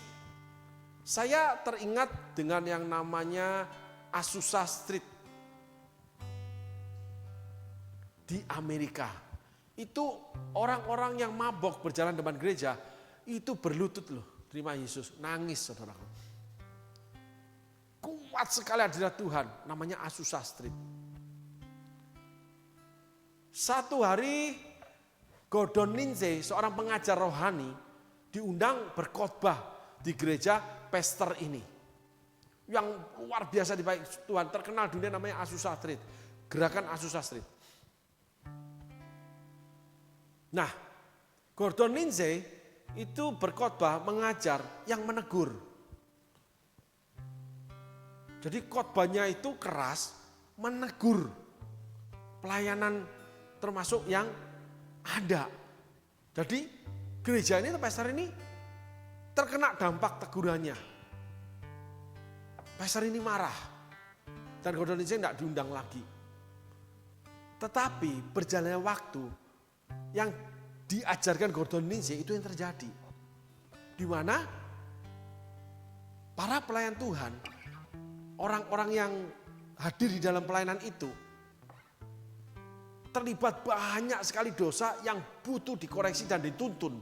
Saya teringat dengan yang namanya Azusa Street di Amerika. Itu orang-orang yang mabok berjalan depan gereja, itu berlutut loh, terima Yesus, nangis, saudaraku. Kuat sekali hadirat Tuhan, namanya Azusa Street. Satu hari Gordon Lindsay, seorang pengajar rohani, diundang berkhotbah di gereja Pastor ini. Yang luar biasa dipakai Tuhan, terkenal dunia, namanya Azusa Street. Gerakan Azusa Street. Nah, Gordon Lindsay itu berkhotbah, mengajar yang menegur. Jadi khotbahnya itu keras, menegur pelayanan termasuk yang ada. Jadi gereja ini, pastor ini terkena dampak tegurannya. Pastor ini marah. Dan Gordon Lindsay tidak diundang lagi. Tetapi berjalannya waktu, yang diajarkan Gordon Lindsay itu yang terjadi. Di mana para pelayan Tuhan, orang-orang yang hadir di dalam pelayanan itu, terlibat banyak sekali dosa yang butuh dikoreksi dan dituntun.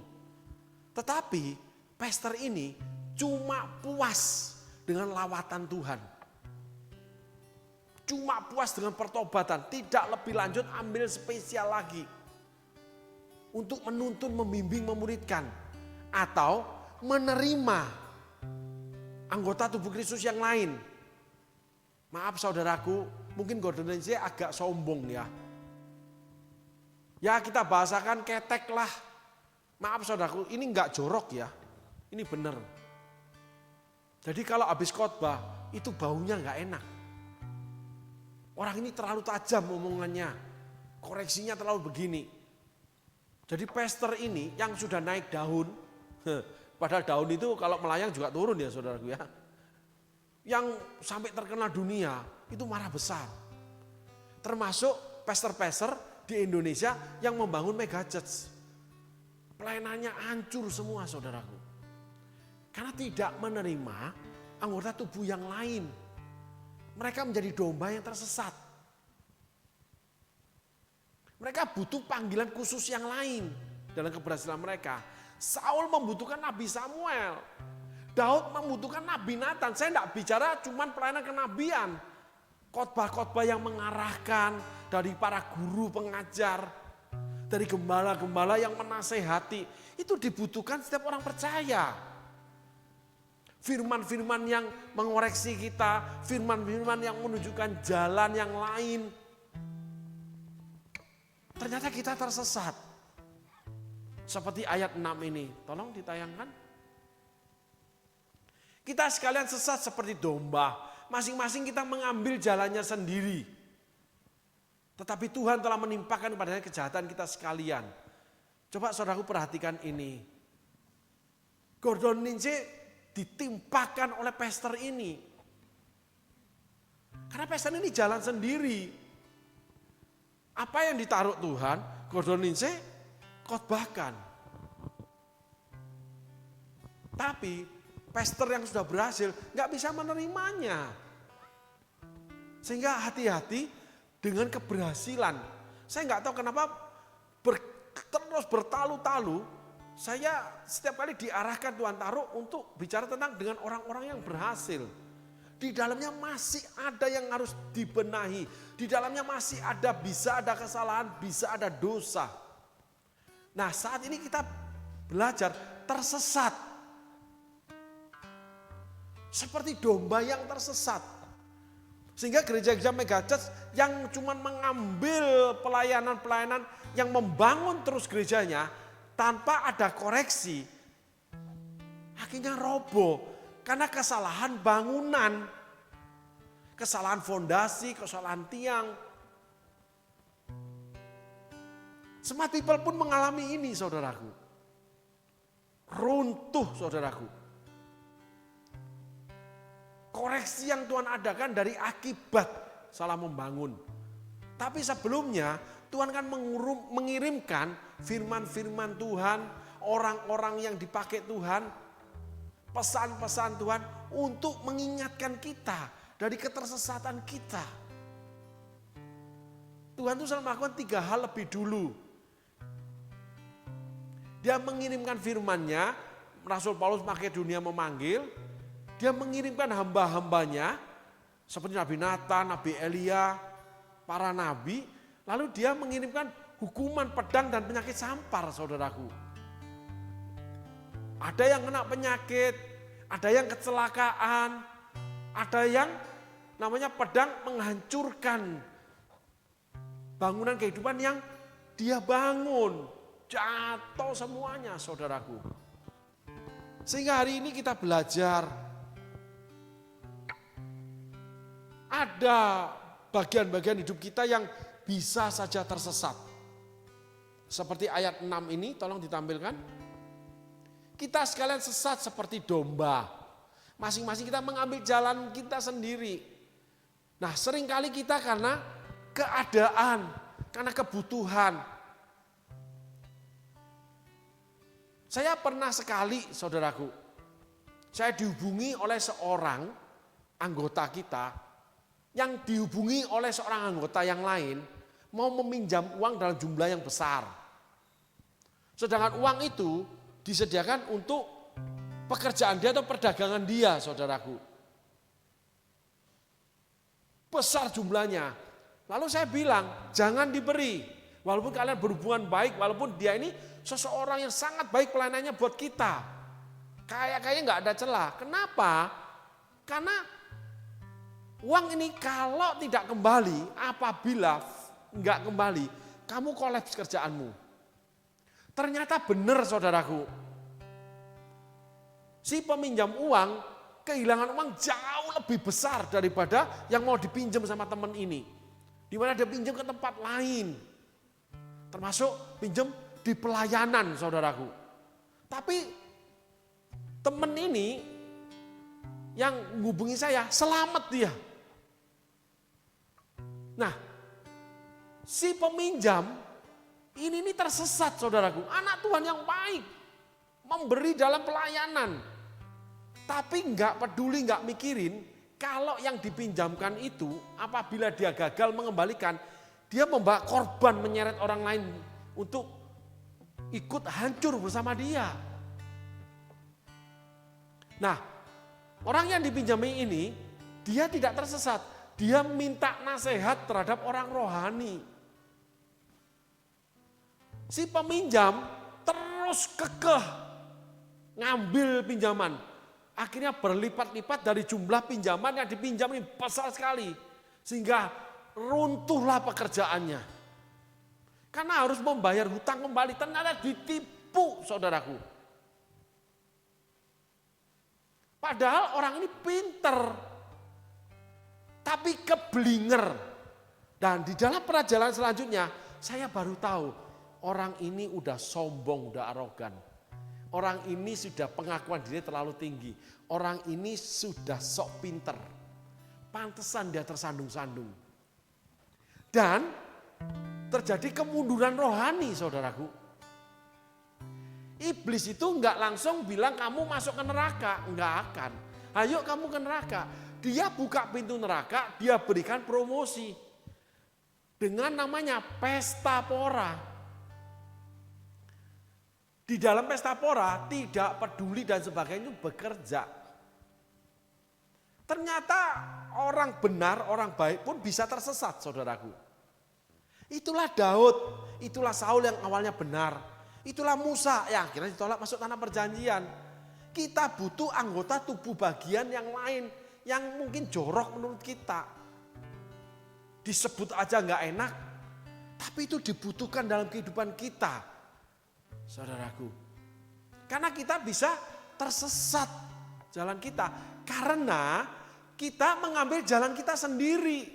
Tetapi pastor ini cuma puas dengan lawatan Tuhan. Cuma puas dengan pertobatan, tidak lebih lanjut ambil spesial lagi. Untuk menuntun, membimbing, memuridkan. Atau menerima anggota tubuh Kristus yang lain. Maaf saudaraku, mungkin Gordon Lindsay agak sombong ya. Ya kita bahasakan ketek lah. Maaf saudaraku, ini enggak jorok ya. Ini benar. Jadi kalau habis khotbah, itu baunya enggak enak. Orang ini terlalu tajam omongannya. Koreksinya terlalu begini. Jadi pastor ini yang sudah naik daun. Padahal daun itu kalau melayang juga turun ya saudaraku ya. Yang sampai terkenal dunia, itu marah besar. Termasuk pastor-pastor di Indonesia yang membangun mega church. Pelayanannya hancur semua saudaraku. Karena tidak menerima anggota tubuh yang lain. Mereka menjadi domba yang tersesat. Mereka butuh panggilan khusus yang lain dalam keberhasilan mereka. Saul membutuhkan Nabi Samuel. Daud membutuhkan Nabi Nathan. Saya tidak bicara cuma pelayanan kenabian. Khotbah-khotbah yang mengarahkan dari para guru pengajar, dari gembala-gembala yang menasehati, itu dibutuhkan setiap orang percaya. Firman-firman yang mengoreksi kita, firman-firman yang menunjukkan jalan yang lain. Ternyata kita tersesat. Seperti ayat 6 ini, tolong ditayangkan. Kita sekalian sesat seperti domba. Masing-masing kita mengambil jalannya sendiri. Tetapi Tuhan telah menimpakan kepadanya kejahatan kita sekalian. Coba saudaraku perhatikan ini. Gordon Lindsay ditimpakan oleh pastor ini. Karena pastor ini jalan sendiri. Apa yang ditaruh Tuhan, Gordon Lindsay khotbahkan. Tapi pastor yang sudah berhasil nggak bisa menerimanya. Sehingga hati-hati dengan keberhasilan. Saya nggak tahu kenapa terus bertalu-talu. Saya setiap kali diarahkan Tuhan taruh untuk bicara tentang dengan orang-orang yang berhasil. Di dalamnya masih ada yang harus dibenahi. Di dalamnya masih ada, bisa ada kesalahan, bisa ada dosa. Nah saat ini kita belajar tersesat. Seperti domba yang tersesat. Sehingga gereja-gereja mega church yang cuma mengambil pelayanan-pelayanan yang membangun terus gerejanya tanpa ada koreksi. Akhirnya roboh karena kesalahan bangunan. Kesalahan fondasi, kesalahan tiang. Smart people pun mengalami ini saudaraku. Runtuh saudaraku. Koreksi yang Tuhan adakan dari akibat salah membangun. Tapi sebelumnya Tuhan kan mengirimkan firman-firman Tuhan, orang-orang yang dipakai Tuhan, pesan-pesan Tuhan untuk mengingatkan kita dari ketersesatan kita. Tuhan itu selalu melakukan 3 hal lebih dulu. Dia mengirimkan firman-Nya, Rasul Paulus Makedonia memanggil, dia mengirimkan hamba-hambanya seperti Nabi Nathan, Nabi Elia, para nabi. Lalu dia mengirimkan hukuman pedang dan penyakit sampar saudaraku. Ada yang kena penyakit, ada yang kecelakaan, ada yang namanya pedang menghancurkan bangunan kehidupan yang dia bangun. Jatuh semuanya saudaraku. Sehingga hari ini kita belajar. Ada bagian-bagian hidup kita yang bisa saja tersesat. Seperti ayat 6 ini, tolong ditampilkan. Kita sekalian sesat seperti domba. Masing-masing kita mengambil jalan kita sendiri. Nah, seringkali kita karena keadaan, karena kebutuhan. Saya pernah sekali, saudaraku, saya dihubungi oleh seorang anggota kita yang dihubungi oleh seorang anggota yang lain mau meminjam uang dalam jumlah yang besar. Sedangkan uang itu disediakan untuk pekerjaan dia atau perdagangan dia, saudaraku. Besar jumlahnya. Lalu saya bilang, jangan diberi. Walaupun kalian berhubungan baik, walaupun dia ini seseorang yang sangat baik pelayanannya buat kita. Kayaknya nggak ada celah. Kenapa? Karena uang ini kalau tidak kembali, apabila nggak kembali, kamu kolaps kerjaanmu. Ternyata benar, saudaraku. Si peminjam uang kehilangan uang jauh lebih besar daripada yang mau dipinjam sama teman ini. Di mana dia pinjam ke tempat lain. Termasuk pinjam di pelayanan, saudaraku. Tapi teman ini yang menghubungi saya, selamat dia. Nah, si peminjam ini tersesat, saudaraku. Anak Tuhan yang baik, memberi dalam pelayanan. Tapi enggak peduli, enggak mikirin kalau yang dipinjamkan itu apabila dia gagal mengembalikan, dia membawa korban menyeret orang lain untuk ikut hancur bersama dia. Nah, orang yang dipinjami ini, dia tidak tersesat. Dia minta nasihat terhadap orang rohani. Si peminjam terus kekeh ngambil pinjaman. Akhirnya berlipat-lipat dari jumlah pinjaman yang dipinjam ini besar sekali. Sehingga runtuhlah pekerjaannya. Karena harus membayar hutang kembali. Ternyata ditipu, saudaraku. Padahal orang ini pinter. Tapi keblinger. Dan di dalam perjalanan selanjutnya, saya baru tahu. Orang ini udah sombong, udah arogan. Orang ini sudah pengakuan diri terlalu tinggi. Orang ini sudah sok pinter. Pantesan dia tersandung-sandung. Dan terjadi kemunduran rohani, saudaraku. Iblis itu enggak langsung bilang kamu masuk ke neraka. Enggak akan. Ayo kamu ke neraka. Dia buka pintu neraka, dia berikan promosi. Dengan namanya pesta pora. Di dalam pesta pora tidak peduli dan sebagainya bekerja. Ternyata orang benar, orang baik pun bisa tersesat, saudaraku. Itulah Daud, itulah Saul yang awalnya benar. Itulah Musa yang akhirnya ditolak masuk tanah perjanjian. Kita butuh anggota tubuh bagian yang lain yang mungkin jorok menurut kita. Disebut aja nggak enak, tapi itu dibutuhkan dalam kehidupan kita. Saudaraku, karena kita bisa tersesat jalan kita karena kita mengambil jalan kita sendiri.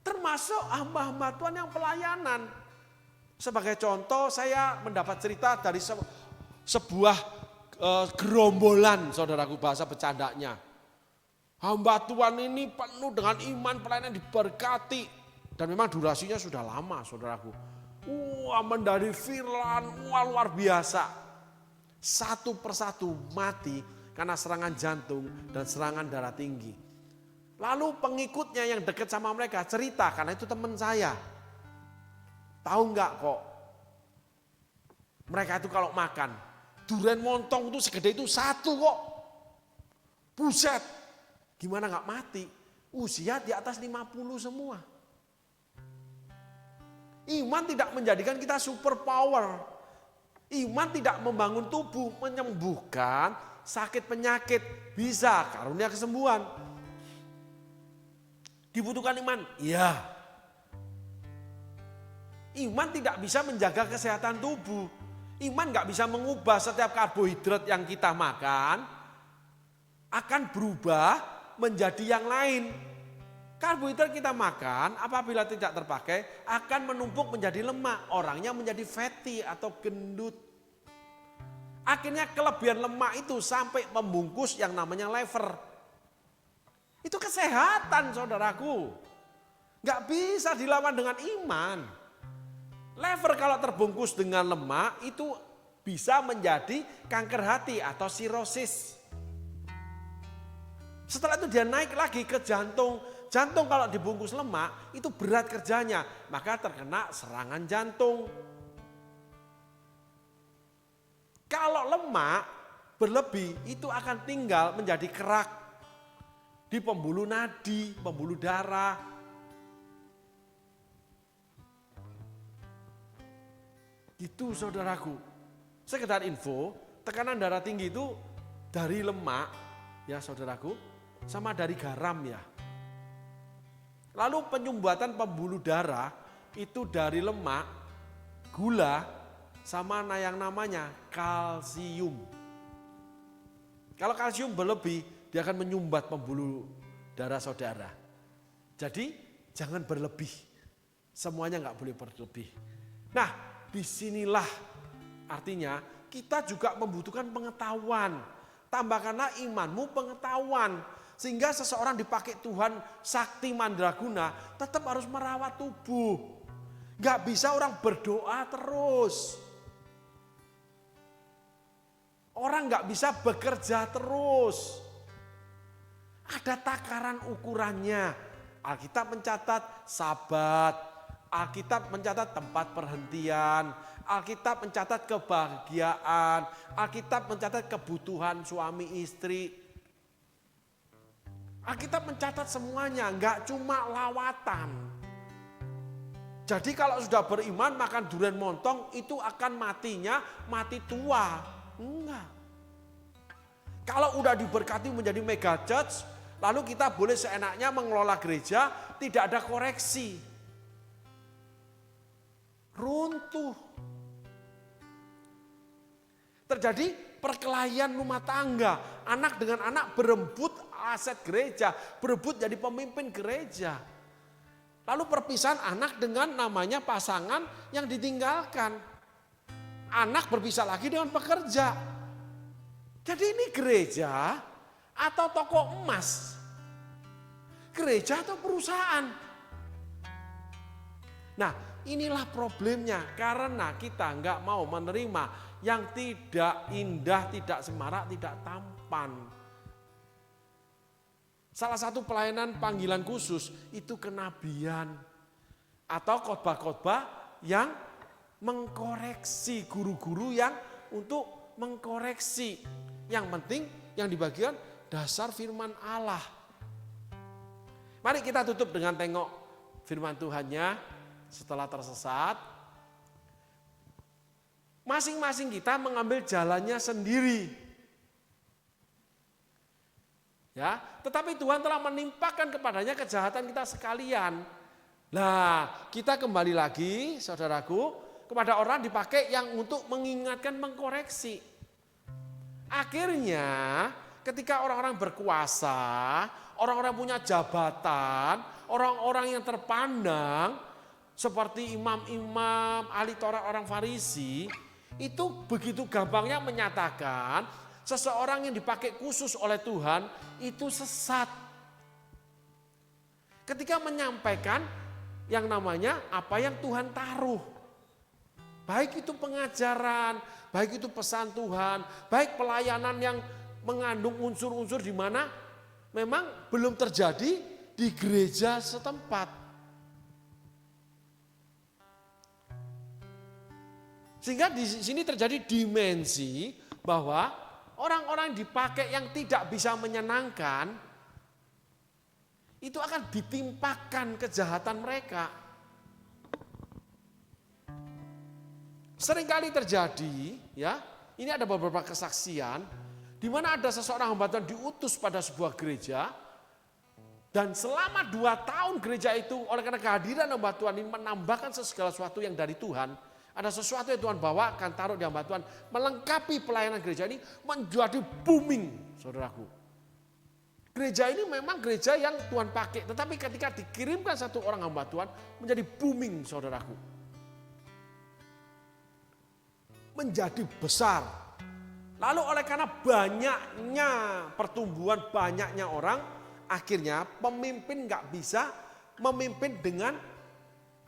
Termasuk hamba-hamba Tuhan yang pelayanan. Sebagai contoh, saya mendapat cerita dari sebuah gerombolan, saudaraku, bahasa bercandanya. Hamba Tuhan ini penuh dengan iman, pelayanan diberkati. Dan memang durasinya sudah lama, saudaraku. Aman dari firman, luar biasa. Satu persatu mati karena serangan jantung dan serangan darah tinggi. Lalu pengikutnya yang dekat sama mereka cerita, karena itu teman saya. Tahu nggak kok? Mereka itu kalau makan, durian montong itu segede itu satu kok. Buset, gimana nggak mati? Usia di atas 50 semua. Iman tidak menjadikan kita super power. Iman tidak membangun tubuh, menyembuhkan sakit penyakit. Bisa, karunia kesembuhan. Dibutuhkan iman? Iya. Iman tidak bisa menjaga kesehatan tubuh. Iman gak bisa mengubah setiap karbohidrat yang kita makan akan berubah menjadi yang lain. Karbohidrat kita makan apabila tidak terpakai akan menumpuk menjadi lemak. Orangnya menjadi fatty atau gendut. Akhirnya kelebihan lemak itu sampai membungkus yang namanya liver. Itu kesehatan saudaraku. Gak bisa dilawan dengan iman. Liver kalau terbungkus dengan lemak itu bisa menjadi kanker hati atau sirosis. Setelah itu dia naik lagi ke jantung. Jantung kalau dibungkus lemak itu berat kerjanya, maka terkena serangan jantung. Kalau lemak berlebih itu akan tinggal menjadi kerak di pembuluh nadi, pembuluh darah. Gitu saudaraku. Sekedar info, tekanan darah tinggi itu dari lemak ya saudaraku, sama dari garam ya. Lalu penyumbatan pembuluh darah itu dari lemak, gula, sama yang namanya kalsium. Kalau kalsium berlebih, dia akan menyumbat pembuluh darah saudara. Jadi jangan berlebih, semuanya nggak boleh berlebih. Nah, disinilah artinya kita juga membutuhkan pengetahuan. Tambahkanlah imanmu pengetahuan. Sehingga seseorang dipakai Tuhan sakti mandraguna tetap harus merawat tubuh. Gak bisa orang berdoa terus. Orang gak bisa bekerja terus. Ada takaran ukurannya. Alkitab mencatat sabat. Alkitab mencatat tempat perhentian. Alkitab mencatat kebahagiaan. Alkitab mencatat kebutuhan suami istri. Alkitab mencatat semuanya, enggak cuma lawatan. Jadi kalau sudah beriman makan durian montong itu akan matinya mati tua. Enggak. Kalau udah diberkati menjadi mega church, lalu kita boleh seenaknya mengelola gereja, tidak ada koreksi. Runtuh. Terjadi perkelahian rumah tangga, anak dengan anak berebut aset gereja, berebut jadi pemimpin gereja. Lalu perpisahan anak dengan namanya pasangan yang ditinggalkan. Anak berpisah lagi dengan pekerja. Jadi ini gereja atau toko emas? Gereja atau perusahaan? Nah, inilah problemnya karena kita nggak mau menerima yang tidak indah, tidak semarak, tidak tampan. Salah satu pelayanan panggilan khusus itu kenabian atau khotbah-khotbah yang mengkoreksi, guru-guru yang untuk mengkoreksi. Yang penting yang dibagikan dasar firman Allah. Mari kita tutup dengan tengok firman Tuhannya setelah tersesat. Masing-masing kita mengambil jalannya sendiri. Ya, tetapi Tuhan telah menimpakan kepadanya kejahatan kita sekalian. Nah, kita kembali lagi, saudaraku, kepada orang dipakai yang untuk mengingatkan, mengkoreksi. Akhirnya, ketika orang-orang berkuasa, orang-orang punya jabatan, orang-orang yang terpandang, seperti imam-imam, ahli Taurat, orang Farisi, itu begitu gampangnya menyatakan seseorang yang dipakai khusus oleh Tuhan itu sesat. Ketika menyampaikan yang namanya apa yang Tuhan taruh. Baik itu pengajaran, baik itu pesan Tuhan, baik pelayanan yang mengandung unsur-unsur di mana memang belum terjadi di gereja setempat. Sehingga di sini terjadi dimensi bahwa orang-orang dipakai yang tidak bisa menyenangkan, itu akan ditimpakan kejahatan mereka. Seringkali terjadi, ya, ini ada beberapa kesaksian, di mana ada seseorang hamba Tuhan diutus pada sebuah gereja, dan selama 2 tahun gereja itu oleh karena kehadiran hamba Tuhan ini menambahkan segala sesuatu yang dari Tuhan, ada sesuatu yang Tuhan bawakan, taruh di hamba Tuhan, melengkapi pelayanan gereja ini menjadi booming, saudaraku. Gereja ini memang gereja yang Tuhan pakai, tetapi ketika dikirimkan satu orang hamba Tuhan menjadi booming, saudaraku. Menjadi besar. Lalu oleh karena banyaknya pertumbuhan, banyaknya orang, akhirnya pemimpin gak bisa memimpin dengan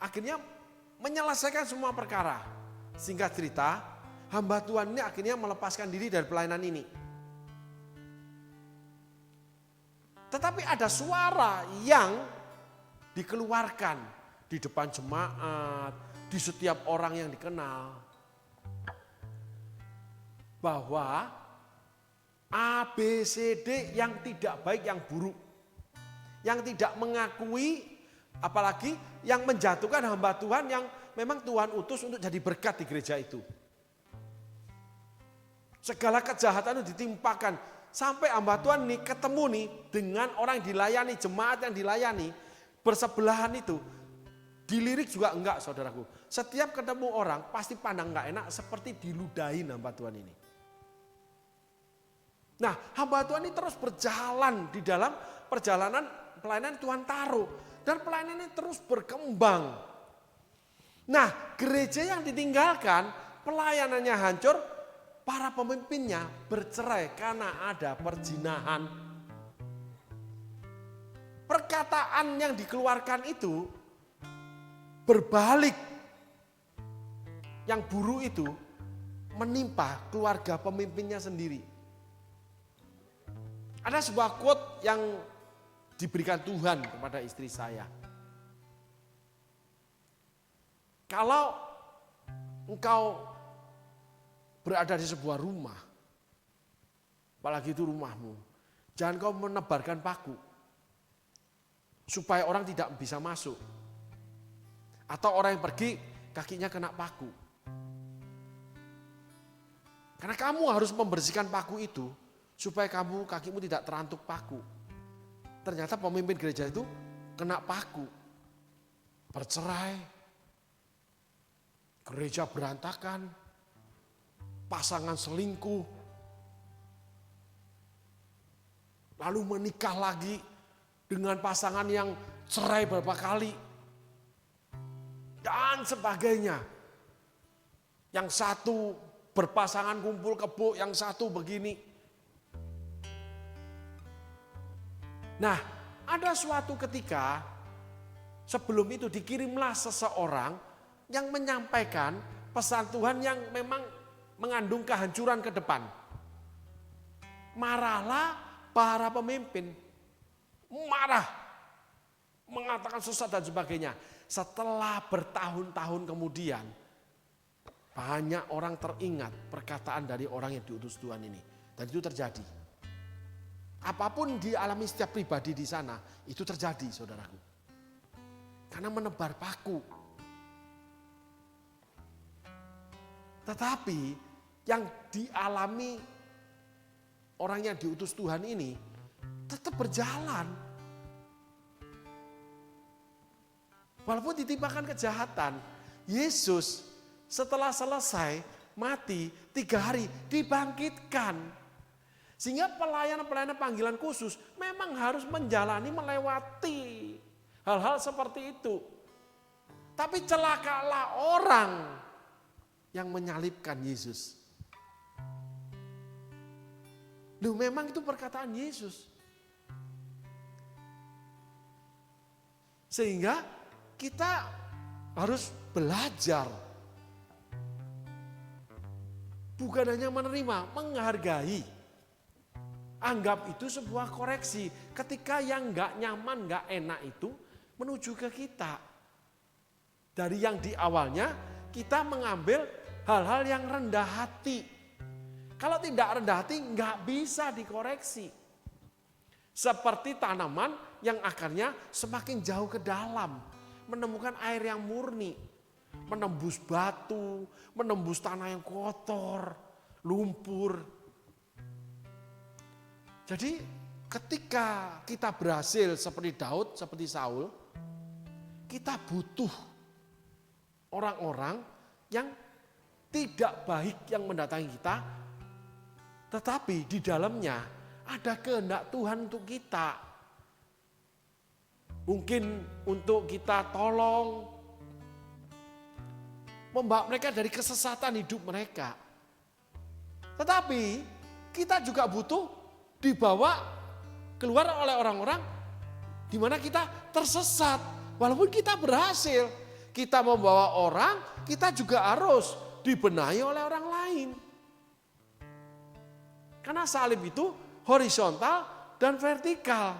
akhirnya menyelesaikan semua perkara. Singkat cerita, hamba Tuhan ini akhirnya melepaskan diri dari pelayanan ini. Tetapi ada suara yang dikeluarkan di depan jemaat, di setiap orang yang dikenal. Bahwa ABCD yang tidak baik, yang buruk. Yang tidak mengakui, apalagi yang menjatuhkan hamba Tuhan yang memang Tuhan utus untuk jadi berkat di gereja itu. Segala kejahatan itu ditimpakan. Sampai hamba Tuhan nih ketemu nih dengan orang yang dilayani, jemaat yang dilayani, bersebelahan itu. Dilirik juga enggak, saudaraku. Setiap ketemu orang pasti pandang enggak enak seperti diludahin hamba Tuhan ini. Nah, hamba Tuhan ini terus berjalan di dalam perjalanan pelayanan Tuhan taruh. Dan pelayanan ini terus berkembang. Nah, gereja yang ditinggalkan, pelayanannya hancur, para pemimpinnya bercerai karena ada perzinahan. Perkataan yang dikeluarkan itu berbalik. Yang buruk itu menimpa keluarga pemimpinnya sendiri. Ada sebuah quote yang diberikan Tuhan kepada istri saya. Kalau engkau berada di sebuah rumah, apalagi itu rumahmu, jangan kau menebarkan paku, supaya orang tidak bisa masuk. Atau orang yang pergi, kakinya kena paku. Karena kamu harus membersihkan paku itu, supaya kakimu tidak terantuk paku. Ternyata pemimpin gereja itu kena paku, bercerai, gereja berantakan, pasangan selingkuh, lalu menikah lagi dengan pasangan yang cerai beberapa kali, dan sebagainya. Yang satu berpasangan kumpul kebo, yang satu begini. Nah, ada suatu ketika sebelum itu dikirimlah seseorang yang menyampaikan pesan Tuhan yang memang mengandung kehancuran ke depan. Marahlah para pemimpin. Marah. Mengatakan sesat dan sebagainya. Setelah bertahun-tahun kemudian, banyak orang teringat perkataan dari orang yang diutus Tuhan ini. Dan itu terjadi. Apapun dialami setiap pribadi di sana, itu terjadi, saudaraku. Karena menebar paku. Tetapi yang dialami orang yang diutus Tuhan ini tetap berjalan. Walaupun ditimpakan kejahatan, Yesus setelah selesai mati 3 hari dibangkitkan. Sehingga pelayanan-pelayanan panggilan khusus memang harus melewati hal-hal seperti itu. Tapi celakalah orang yang menyalibkan Yesus. Loh, memang itu perkataan Yesus. Sehingga kita harus belajar. Bukan hanya menerima, menghargai. Anggap itu sebuah koreksi. Ketika yang gak nyaman, gak enak itu menuju ke kita. Dari yang di awalnya kita mengambil hal-hal yang rendah hati. Kalau tidak rendah hati nggak bisa dikoreksi. Seperti tanaman yang akarnya semakin jauh ke dalam. Menemukan air yang murni. Menembus batu, menembus tanah yang kotor, lumpur. Jadi ketika kita berhasil seperti Daud, seperti Saul, kita butuh orang-orang yang tidak baik yang mendatangi kita, tetapi di dalamnya ada kehendak Tuhan untuk kita. Mungkin untuk kita tolong, membawa mereka dari kesesatan hidup mereka. Tetapi kita juga butuh dibawa keluar oleh orang-orang di mana kita tersesat. Walaupun kita berhasil, kita membawa orang, kita juga harus dibenahi oleh orang lain. Karena salib itu horizontal dan vertikal.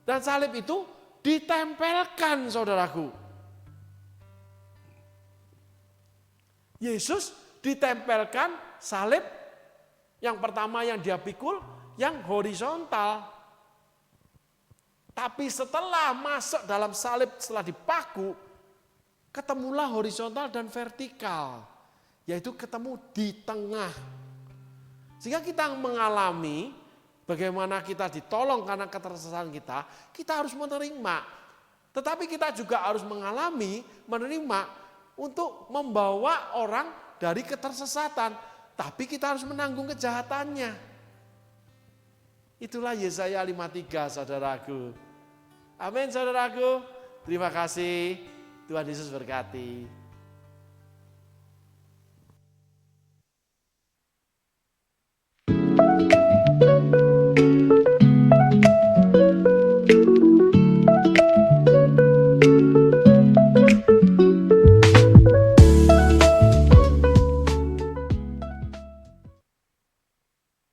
Dan salib itu ditempelkan, saudaraku. Yesus ditempelkan salib yang pertama yang dia pikul, yang horizontal. Tapi setelah masuk dalam salib, setelah dipaku, ketemulah horizontal dan vertikal. Yaitu ketemu di tengah. Sehingga kita mengalami bagaimana kita ditolong karena ketersesatan kita, kita harus menerima. Tetapi kita juga harus menerima untuk membawa orang dari ketersesatan. Tapi kita harus menanggung kejahatannya. Itulah Yesaya 53, saudaraku. Amin, saudaraku. Terima kasih. Tuhan Yesus berkati.